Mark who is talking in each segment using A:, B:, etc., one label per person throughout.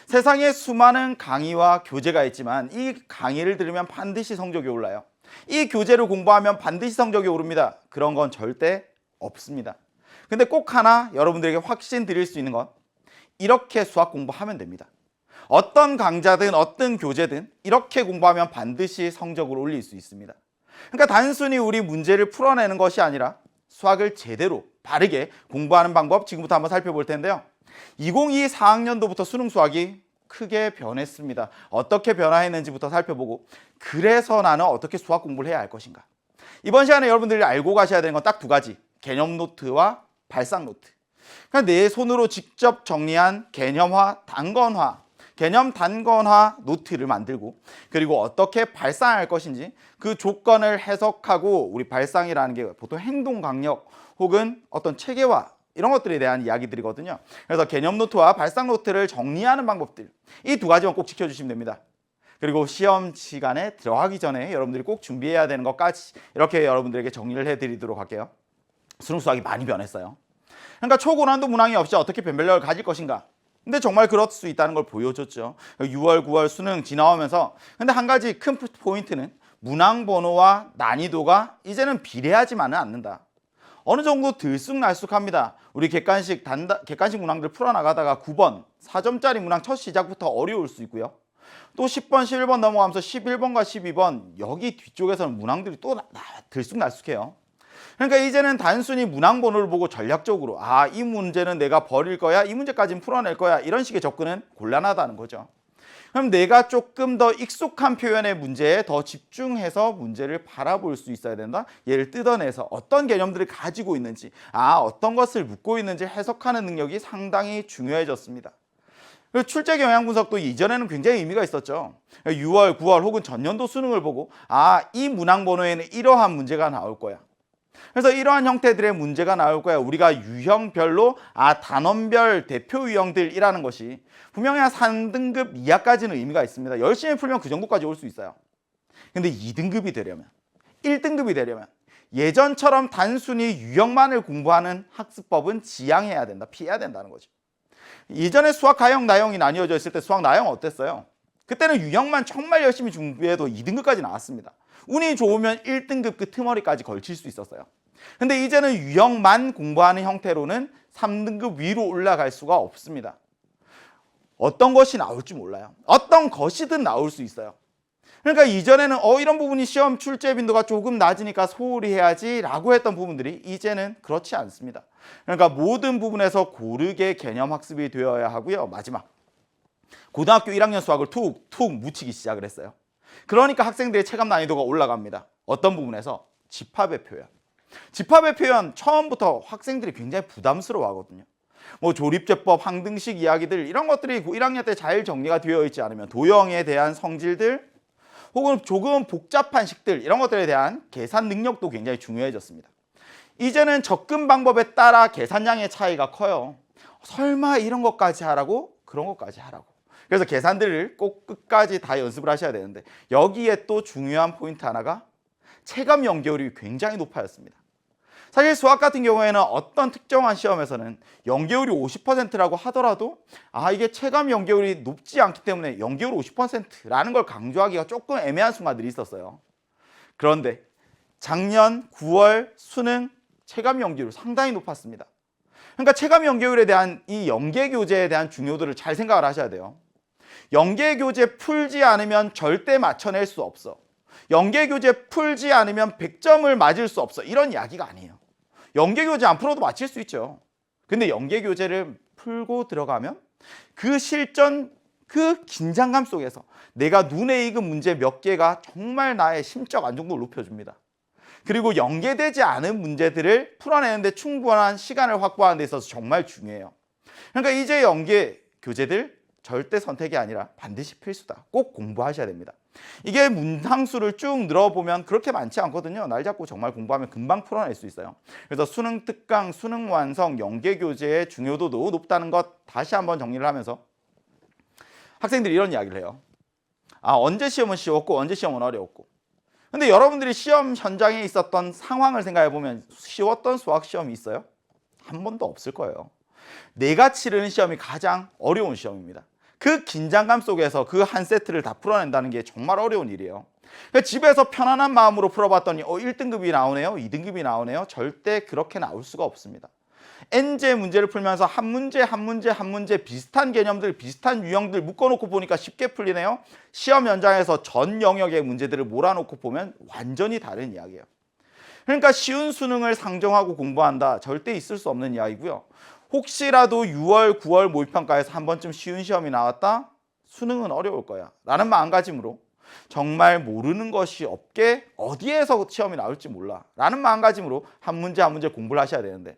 A: 세상에 수많은 강의와 교재가 있지만 이 강의를 들으면 반드시 성적이 올라요. 이 교재를 공부하면 반드시 성적이 오릅니다. 그런 건 절대 없습니다. 근데 꼭 하나 여러분들에게 확신 드릴 수 있는 건 이렇게 수학 공부하면 됩니다. 어떤 강좌든 어떤 교재든 이렇게 공부하면 반드시 성적을 올릴 수 있습니다. 그러니까 단순히 우리 문제를 풀어내는 것이 아니라 수학을 제대로 바르게 공부하는 방법 지금부터 한번 살펴볼 텐데요. 2022 4학년도부터 수능 수학이 크게 변했습니다. 어떻게 변화했는지부터 살펴보고 그래서 나는 어떻게 수학 공부를 해야 할 것인가. 이번 시간에 여러분들이 알고 가셔야 되는 건 딱 두 가지. 개념 노트와 발상 노트. 그러니까 내 손으로 직접 정리한 개념화, 단권화, 개념 단권화 노트를 만들고 그리고 어떻게 발상할 것인지 그 조건을 해석하고 우리 발상이라는 게 보통 행동 강력 혹은 어떤 체계화 이런 것들에 대한 이야기들이거든요. 그래서 개념 노트와 발상 노트를 정리하는 방법들 이 두 가지만 꼭 지켜주시면 됩니다. 그리고 시험 시간에 들어가기 전에 여러분들이 꼭 준비해야 되는 것까지 이렇게 여러분들에게 정리를 해드리도록 할게요. 수능 수학이 많이 변했어요. 그러니까 초고난도 문항이 없이 어떻게 변별력을 가질 것인가. 근데 정말 그럴 수 있다는 걸 보여줬죠. 6월, 9월 수능 지나오면서 근데 한 가지 큰 포인트는 문항 번호와 난이도가 이제는 비례하지만은 않는다. 어느 정도 들쑥날쑥합니다. 우리 객관식 문항들 풀어나가다가 9번 4점짜리 문항 첫 시작부터 어려울 수 있고요. 또 10번, 11번 넘어가면서 11번과 12번 여기 뒤쪽에서는 문항들이 또 들쑥날쑥해요. 그러니까 이제는 단순히 문항 번호를 보고 전략적으로 이 문제는 내가 버릴 거야, 이 문제까지는 풀어낼 거야 이런 식의 접근은 곤란하다는 거죠. 그럼 내가 조금 더 익숙한 표현의 문제에 더 집중해서 문제를 바라볼 수 있어야 된다. 얘를 뜯어내서 어떤 개념들을 가지고 있는지 어떤 것을 묻고 있는지 해석하는 능력이 상당히 중요해졌습니다. 출제 경향 분석도 이전에는 굉장히 의미가 있었죠. 6월, 9월 혹은 전년도 수능을 보고 이 문항 번호에는 이러한 문제가 나올 거야. 그래서 이러한 형태들의 문제가 나올 거야. 우리가 유형별로 단원별 대표 유형들이라는 것이 분명히 한 3등급 이하까지는 의미가 있습니다. 열심히 풀면 그 정도까지 올 수 있어요. 근데 2등급이 되려면 1등급이 되려면 예전처럼 단순히 유형만을 공부하는 학습법은 지양해야 된다. 피해야 된다는 거죠. 예전에 수학 가형, 나형이 나뉘어져 있을 때 수학 나형 어땠어요? 그때는 유형만 정말 열심히 준비해도 2등급까지 나왔습니다. 운이 좋으면 1등급 그 틈머리까지 걸칠 수 있었어요. 근데 이제는 유형만 공부하는 형태로는 3등급 위로 올라갈 수가 없습니다. 어떤 것이 나올지 몰라요. 어떤 것이든 나올 수 있어요. 그러니까 이전에는 이런 부분이 시험 출제 빈도가 조금 낮으니까 소홀히 해야지 라고 했던 부분들이 이제는 그렇지 않습니다. 그러니까 모든 부분에서 고르게 개념 학습이 되어야 하고요. 마지막 고등학교 1학년 수학을 툭툭 묻히기 시작을 했어요. 그러니까 학생들의 체감 난이도가 올라갑니다. 어떤 부분에서? 집합의 표현. 집합의 표현 처음부터 학생들이 굉장히 부담스러워 하거든요. 조립제법, 항등식 이야기들 이런 것들이 1학년 때 잘 정리가 되어 있지 않으면 도형에 대한 성질들 혹은 조금 복잡한 식들 이런 것들에 대한 계산 능력도 굉장히 중요해졌습니다. 이제는 접근 방법에 따라 계산량의 차이가 커요. 설마 이런 것까지 하라고? 그런 것까지 하라고. 그래서 계산들을 꼭 끝까지 다 연습을 하셔야 되는데 여기에 또 중요한 포인트 하나가 체감 연계율이 굉장히 높아졌습니다. 사실 수학 같은 경우에는 어떤 특정한 시험에서는 연계율이 50%라고 하더라도 이게 체감 연계율이 높지 않기 때문에 연계율 50%라는 걸 강조하기가 조금 애매한 순간들이 있었어요. 그런데 작년 9월 수능 체감 연계율 상당히 높았습니다. 그러니까 체감 연계율에 대한 이 연계 교재에 대한 중요도를 잘 생각을 하셔야 돼요. 연계 교재 풀지 않으면 절대 맞춰낼 수 없어. 연계 교재 풀지 않으면 100점을 맞을 수 없어. 이런 이야기가 아니에요. 연계 교재 안 풀어도 맞힐 수 있죠. 근데 연계 교재를 풀고 들어가면 그 실전, 그 긴장감 속에서 내가 눈에 익은 문제 몇 개가 정말 나의 심적 안정도를 높여줍니다. 그리고 연계되지 않은 문제들을 풀어내는데 충분한 시간을 확보하는 데 있어서 정말 중요해요. 그러니까 이제 연계 교재들 절대 선택이 아니라 반드시 필수다. 꼭 공부하셔야 됩니다. 이게 문항수를 쭉 늘어보면 그렇게 많지 않거든요. 날 잡고 정말 공부하면 금방 풀어낼 수 있어요. 그래서 수능 특강, 수능 완성, 연계 교재의 중요도도 높다는 것 다시 한번 정리를 하면서 학생들이 이런 이야기를 해요. 언제 시험은 쉬웠고 언제 시험은 어려웠고. 근데 여러분들이 시험 현장에 있었던 상황을 생각해 보면 쉬웠던 수학 시험이 있어요? 한 번도 없을 거예요. 내가 치르는 시험이 가장 어려운 시험입니다. 그 긴장감 속에서 그 한 세트를 다 풀어낸다는 게 정말 어려운 일이에요. 그러니까 집에서 편안한 마음으로 풀어봤더니 1등급이 나오네요, 2등급이 나오네요. 절대 그렇게 나올 수가 없습니다. N제 문제를 풀면서 한 문제 비슷한 개념들, 비슷한 유형들 묶어놓고 보니까 쉽게 풀리네요. 시험 현장에서 전 영역의 문제들을 몰아놓고 보면 완전히 다른 이야기예요. 그러니까 쉬운 수능을 상정하고 공부한다, 절대 있을 수 없는 이야기고요. 혹시라도 6월, 9월 모의평가에서 한 번쯤 쉬운 시험이 나왔다? 수능은 어려울 거야 라는 마음가짐으로, 정말 모르는 것이 없게 어디에서 시험이 나올지 몰라 라는 마음가짐으로 한 문제 한 문제 공부를 하셔야 되는데,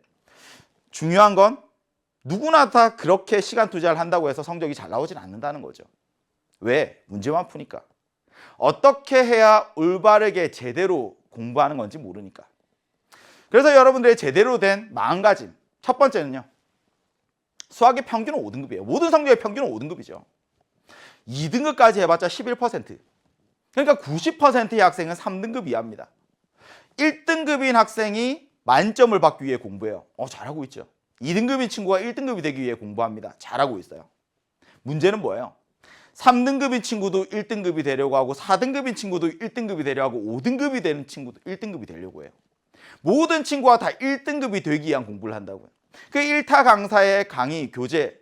A: 중요한 건 누구나 다 그렇게 시간 투자를 한다고 해서 성적이 잘 나오진 않는다는 거죠. 왜? 문제만 푸니까. 어떻게 해야 올바르게 제대로 공부하는 건지 모르니까. 그래서 여러분들의 제대로 된 마음가짐, 첫 번째는요, 수학의 평균은 5등급이에요. 모든 성적의 평균은 5등급이죠. 2등급까지 해봤자 11%. 그러니까 90%의 학생은 3등급 이하입니다. 1등급인 학생이 만점을 받기 위해 공부해요. 잘하고 있죠. 2등급인 친구가 1등급이 되기 위해 공부합니다. 잘하고 있어요. 문제는 뭐예요? 3등급인 친구도 1등급이 되려고 하고, 4등급인 친구도 1등급이 되려고 하고, 5등급이 되는 친구도 1등급이 되려고 해요. 모든 친구가 다 1등급이 되기 위한 공부를 한다고요. 그 1타 강사의 강의, 교재,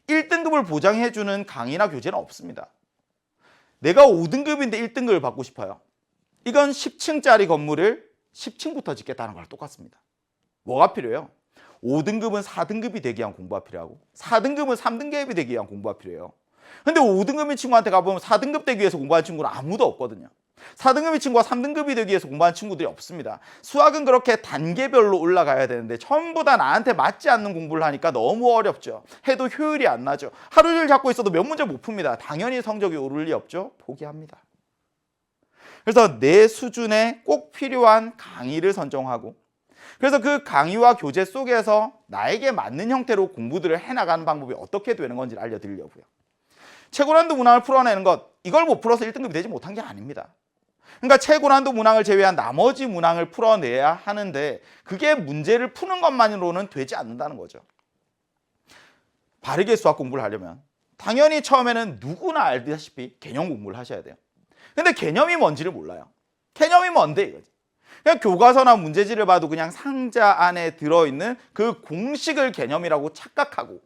A: 1등급을 보장해주는 강의나 교재는 없습니다. 내가 5등급인데 1등급을 받고 싶어요. 이건 10층짜리 건물을 10층부터 짓겠다는 거랑 똑같습니다. 뭐가 필요해요? 5등급은 4등급이 되기 위한 공부가 필요하고, 4등급은 3등급이 되기 위한 공부가 필요해요. 근데 5등급인 친구한테 가보면 4등급 되기 위해서 공부하는 친구는 아무도 없거든요. 4등급인 친구가 3등급이 되기 위해서 공부하는 친구들이 없습니다. 수학은 그렇게 단계별로 올라가야 되는데 전부 다 나한테 맞지 않는 공부를 하니까 너무 어렵죠. 해도 효율이 안 나죠. 하루 종일 잡고 있어도 몇 문제 못 풉니다. 당연히 성적이 오를 리 없죠. 포기합니다. 그래서 내 수준에 꼭 필요한 강의를 선정하고, 그래서 그 강의와 교재 속에서 나에게 맞는 형태로 공부들을 해나가는 방법이 어떻게 되는 건지를 알려드리려고요. 최고난도 문항을 풀어내는 것, 이걸 못 풀어서 1등급이 되지 못한 게 아닙니다. 그러니까 최고난도 문항을 제외한 나머지 문항을 풀어내야 하는데, 그게 문제를 푸는 것만으로는 되지 않는다는 거죠. 바르게 수학 공부를 하려면 당연히 처음에는 누구나 알다시피 개념 공부를 하셔야 돼요. 근데 개념이 뭔지를 몰라요. 개념이 뭔데 이거지. 그냥 교과서나 문제지를 봐도 그냥 상자 안에 들어있는 그 공식을 개념이라고 착각하고,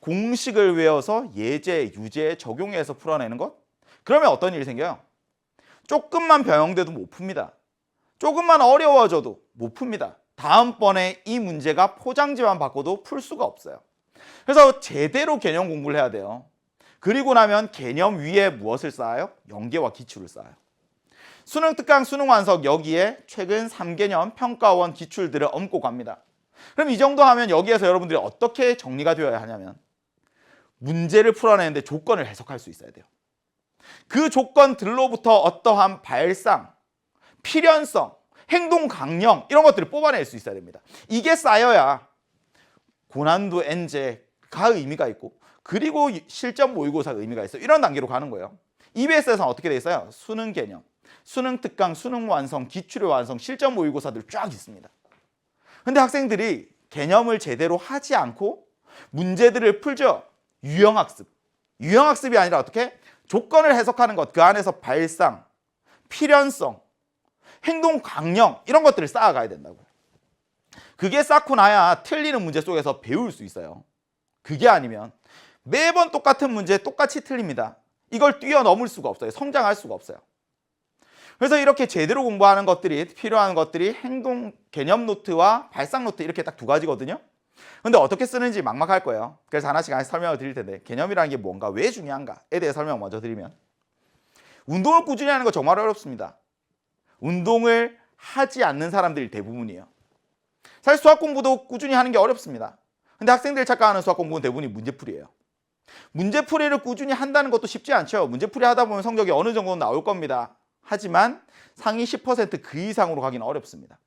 A: 공식을 외워서 예제, 유제에 적용해서 풀어내는 것? 그러면 어떤 일이 생겨요? 조금만 변형돼도 못 풉니다. 조금만 어려워져도 못 풉니다. 다음번에 이 문제가 포장지만 바꿔도 풀 수가 없어요. 그래서 제대로 개념 공부를 해야 돼요. 그리고 나면 개념 위에 무엇을 쌓아요? 연계와 기출을 쌓아요. 수능 특강, 수능 완성, 여기에 최근 3개년 평가원 기출들을 얹고 갑니다. 그럼 이 정도 하면 여기에서 여러분들이 어떻게 정리가 되어야 하냐면, 문제를 풀어내는데 조건을 해석할 수 있어야 돼요. 그 조건들로부터 어떠한 발상, 필연성, 행동 강령, 이런 것들을 뽑아낼 수 있어야 됩니다. 이게 쌓여야 고난도 N제가 의미가 있고, 그리고 실전 모의고사가 의미가 있어요. 이런 단계로 가는 거예요. EBS에서는 어떻게 돼 있어요? 수능 개념, 수능 특강, 수능 완성, 기출의 완성, 실전 모의고사들 쫙 있습니다. 근데 학생들이 개념을 제대로 하지 않고 문제들을 풀죠. 유형학습. 유형학습이 아니라 어떻게? 조건을 해석하는 것, 그 안에서 발상, 필연성, 행동 강령, 이런 것들을 쌓아가야 된다고요. 그게 쌓고 나야 틀리는 문제 속에서 배울 수 있어요. 그게 아니면 매번 똑같은 문제 똑같이 틀립니다. 이걸 뛰어넘을 수가 없어요. 성장할 수가 없어요. 그래서 이렇게 제대로 공부하는 것들이, 필요한 것들이 행동 개념 노트와 발상 노트, 이렇게 딱 두 가지거든요. 근데 어떻게 쓰는지 막막할 거예요. 그래서 하나씩 설명을 드릴 텐데, 개념이라는 게 뭔가, 왜 중요한가에 대해 설명 먼저 드리면, 운동을 꾸준히 하는 거 정말 어렵습니다. 운동을 하지 않는 사람들이 대부분이에요. 사실 수학 공부도 꾸준히 하는 게 어렵습니다. 근데 학생들이 착각하는 수학 공부는 대부분이 문제풀이에요. 문제풀이를 꾸준히 한다는 것도 쉽지 않죠. 문제풀이 하다 보면 성적이 어느 정도는 나올 겁니다. 하지만 상위 10% 그 이상으로 가기는 어렵습니다.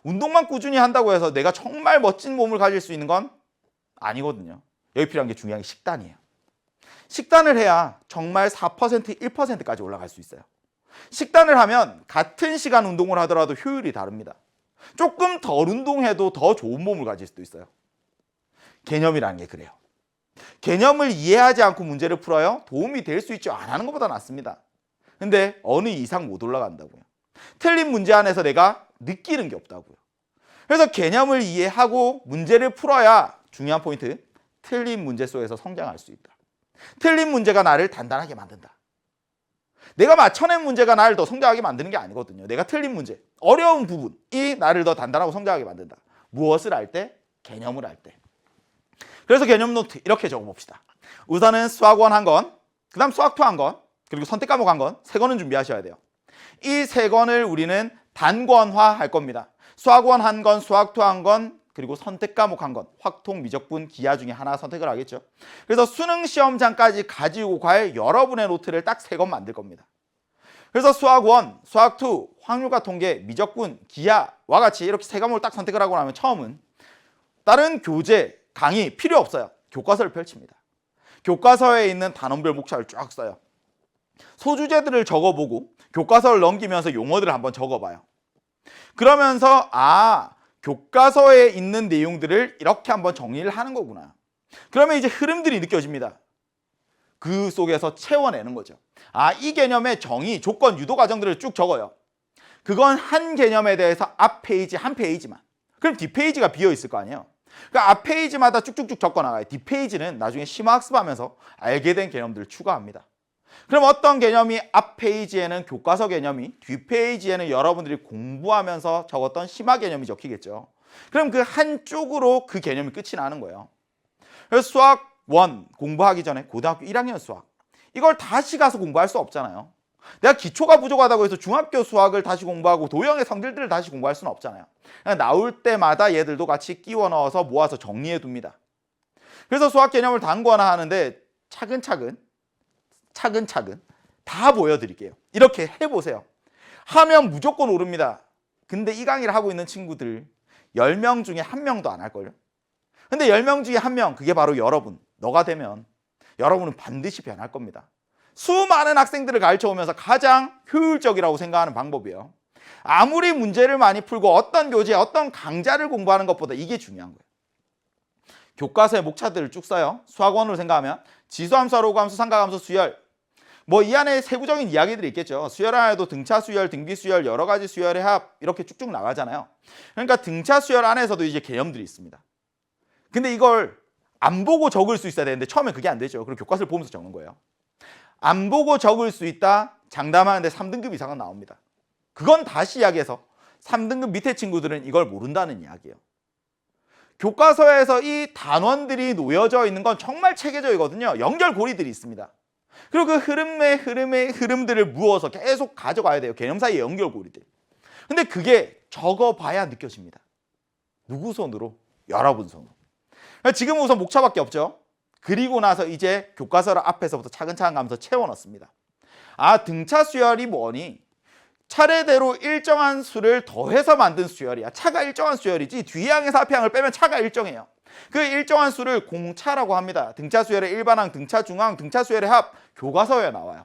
A: 운동만 꾸준히 한다고 해서 내가 정말 멋진 몸을 가질 수 있는 건 아니거든요. 여기 필요한 게 중요한 게 식단이에요. 식단을 해야 정말 4%, 1%까지 올라갈 수 있어요. 식단을 하면 같은 시간 운동을 하더라도 효율이 다릅니다. 조금 덜 운동해도 더 좋은 몸을 가질 수도 있어요. 개념이라는 게 그래요. 개념을 이해하지 않고 문제를 풀어요? 도움이 될 수 있죠. 안 하는 것보다 낫습니다. 근데 어느 이상 못 올라간다고요. 틀린 문제 안에서 내가 느끼는 게 없다고요. 그래서 개념을 이해하고 문제를 풀어야 중요한 포인트, 틀린 문제 속에서 성장할 수 있다. 틀린 문제가 나를 단단하게 만든다. 내가 맞춰낸 문제가 나를 더 성장하게 만드는 게 아니거든요. 내가 틀린 문제, 어려운 부분이 나를 더 단단하고 성장하게 만든다. 무엇을 할 때? 개념을 할 때. 그래서 개념 노트 이렇게 적어봅시다. 우선은 수학 1 한 권, 그 다음 수학 2 한 권, 그리고 선택 과목 한 권, 3권은 준비하셔야 돼요. 이 3권을 우리는 단권화 할 겁니다. 수학 1 한 권, 수학 2 한 권, 그리고 선택 과목 한 권, 확통, 미적분, 기하 중에 하나 선택을 하겠죠. 그래서 수능 시험장까지 가지고 갈 여러분의 노트를 딱 3권 만들 겁니다. 그래서 수학 1, 수학 2, 확률과 통계, 미적분, 기하와 같이 이렇게 3과목을 딱 선택을 하고 나면 처음은 다른 교재, 강의 필요 없어요. 교과서를 펼칩니다. 교과서에 있는 단원별 목차를 쫙 써요. 소주제들을 적어보고 교과서를 넘기면서 용어들을 한번 적어봐요. 그러면서 교과서에 있는 내용들을 이렇게 한번 정리를 하는 거구나. 그러면 이제 흐름들이 느껴집니다. 그 속에서 채워내는 거죠. 이 개념의 정의, 조건, 유도 과정들을 쭉 적어요. 그건 한 개념에 대해서 앞 페이지 한 페이지만. 그럼 뒷 페이지가 비어 있을 거 아니에요. 그러니까 앞 페이지마다 쭉쭉쭉 적어 나가요. 뒷 페이지는 나중에 심화학습하면서 알게 된 개념들을 추가합니다. 그럼 어떤 개념이 앞 페이지에는 교과서 개념이, 뒷 페이지에는 여러분들이 공부하면서 적었던 심화 개념이 적히겠죠. 그럼 그 한쪽으로 그 개념이 끝이 나는 거예요. 그래서 수학 1 공부하기 전에 고등학교 1학년 수학, 이걸 다시 가서 공부할 수 없잖아요. 내가 기초가 부족하다고 해서 중학교 수학을 다시 공부하고 도형의 성질들을 다시 공부할 수는 없잖아요. 그냥 나올 때마다 얘들도 같이 끼워 넣어서 모아서 정리해 둡니다. 그래서 수학 개념을 단권화 하는데 차근차근 다 보여드릴게요. 이렇게 해보세요. 하면 무조건 오릅니다. 근데 이 강의를 하고 있는 친구들 10명 중에 1명도 안 할걸요. 근데 10명 중에 1명, 그게 바로 여러분. 너가 되면 여러분은 반드시 변할 겁니다. 수많은 학생들을 가르쳐오면서 가장 효율적이라고 생각하는 방법이에요. 아무리 문제를 많이 풀고 어떤 교재, 어떤 강좌를 공부하는 것보다 이게 중요한 거예요. 교과서의 목차들을 쭉 써요. 수학 1으로 생각하면 지수함수, 로그함수, 삼각함수, 수열, 이 안에 세부적인 이야기들이 있겠죠. 수열 안에도 등차 수열, 등비 수열, 여러 가지 수열의 합 이렇게 쭉쭉 나가잖아요. 그러니까 등차 수열 안에서도 이제 개념들이 있습니다. 근데 이걸 안 보고 적을 수 있어야 되는데 처음에 그게 안 되죠. 그리고 교과서를 보면서 적는 거예요. 안 보고 적을 수 있다, 장담하는데 3등급 이상은 나옵니다. 그건 다시 이야기해서 3등급 밑에 친구들은 이걸 모른다는 이야기예요. 교과서에서 이 단원들이 놓여져 있는 건 정말 체계적이거든요. 연결고리들이 있습니다. 그리고 그 흐름들을 무어서 계속 가져가야 돼요. 개념 사이의 연결고리들. 근데 그게 적어봐야 느껴집니다. 누구 손으로? 여러분 손으로. 지금 우선 목차밖에 없죠. 그리고 나서 이제 교과서를 앞에서부터 차근차근 가면서 채워넣습니다. 등차 수열이 뭐니? 차례대로 일정한 수를 더해서 만든 수열이야. 차가 일정한 수열이지 뒤에 항에서 앞에 항을 빼면 차가 일정해요. 그 일정한 수를 공차라고 합니다. 등차 수열의 일반항, 등차 중항, 등차 수열의 합, 교과서에 나와요.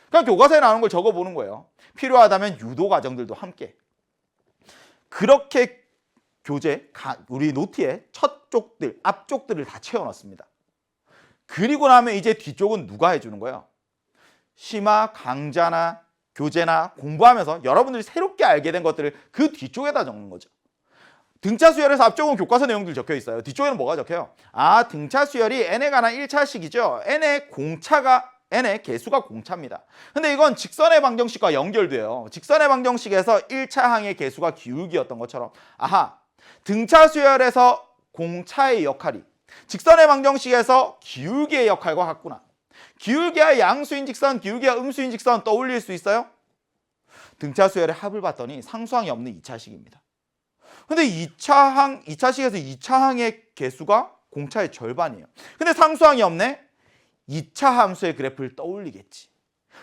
A: 그러니까 교과서에 나오는 걸 적어보는 거예요. 필요하다면 유도 과정들도 함께. 그렇게 교재, 우리 노트의 첫 쪽들, 앞쪽들을 다 채워넣습니다. 그리고 나면 이제 뒤쪽은 누가 해주는 거예요? 심화, 강좌나 교재나 공부하면서 여러분들이 새롭게 알게 된 것들을 그 뒤쪽에다 적는 거죠. 등차 수열에서 앞쪽은 교과서 내용들 적혀 있어요. 뒤쪽에는 뭐가 적혀요? 등차 수열이 n에 관한 1차식이죠. n의 개수가 공차입니다. 근데 이건 직선의 방정식과 연결돼요. 직선의 방정식에서 1차항의 개수가 기울기였던 것처럼 등차 수열에서 공차의 역할이 직선의 방정식에서 기울기의 역할과 같구나. 기울기와 양수인 직선, 기울기와 음수인 직선 떠올릴 수 있어요? 등차 수열의 합을 봤더니 상수항이 없는 2차식입니다. 근데 2차식에서 2차항의 개수가 공차의 절반이에요. 근데 상수항이 없네? 2차 함수의 그래프를 떠올리겠지.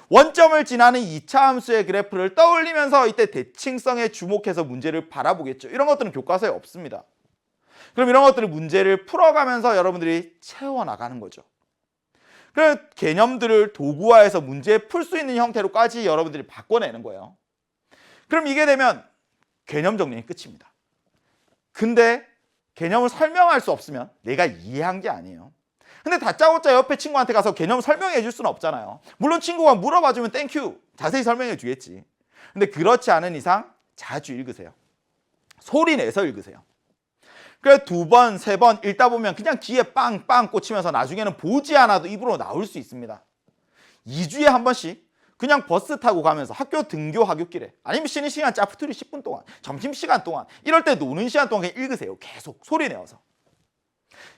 A: 원점을 지나는 2차 함수의 그래프를 떠올리면서 이때 대칭성에 주목해서 문제를 바라보겠죠. 이런 것들은 교과서에 없습니다. 그럼 이런 것들을 문제를 풀어가면서 여러분들이 채워나가는 거죠. 그래서 개념들을 도구화해서 문제 풀 수 있는 형태로까지 여러분들이 바꿔내는 거예요. 그럼 이게 되면 개념 정리는 끝입니다. 근데 개념을 설명할 수 없으면 내가 이해한 게 아니에요. 근데 다짜고짜 옆에 친구한테 가서 개념 설명해 줄 수는 없잖아요. 물론 친구가 물어봐 주면 땡큐 자세히 설명해 주겠지. 근데 그렇지 않은 이상 자주 읽으세요. 소리 내서 읽으세요. 그래 2번, 3번 읽다 보면 그냥 귀에 빵빵 꽂히면서 나중에는 보지 않아도 입으로 나올 수 있습니다. 2주에 한 번씩 그냥 버스 타고 가면서 학교 등교 하굣길에 아니면 쉬는 시간 짜투리 10분 동안, 점심시간 동안 이럴 때 노는 시간 동안 그냥 읽으세요. 계속 소리 내어서.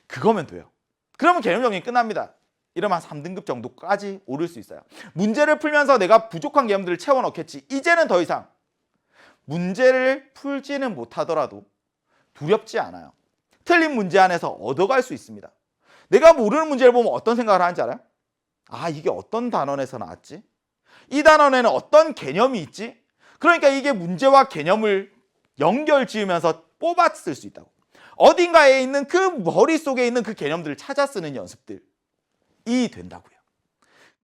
A: 그거면 돼요. 그러면 개념 정리 끝납니다. 이러면 한 3등급 정도까지 오를 수 있어요. 문제를 풀면서 내가 부족한 개념들을 채워 넣겠지. 이제는 더 이상 문제를 풀지는 못하더라도 두렵지 않아요. 틀린 문제 안에서 얻어갈 수 있습니다. 내가 모르는 문제를 보면 어떤 생각을 하는지 알아요? 아, 이게 어떤 단원에서 나왔지? 이 단원에는 어떤 개념이 있지? 그러니까 이게 문제와 개념을 연결 지으면서 뽑아 쓸 수 있다고. 어딘가에 있는 그 머릿속에 있는 그 개념들을 찾아 쓰는 연습들이 된다고요.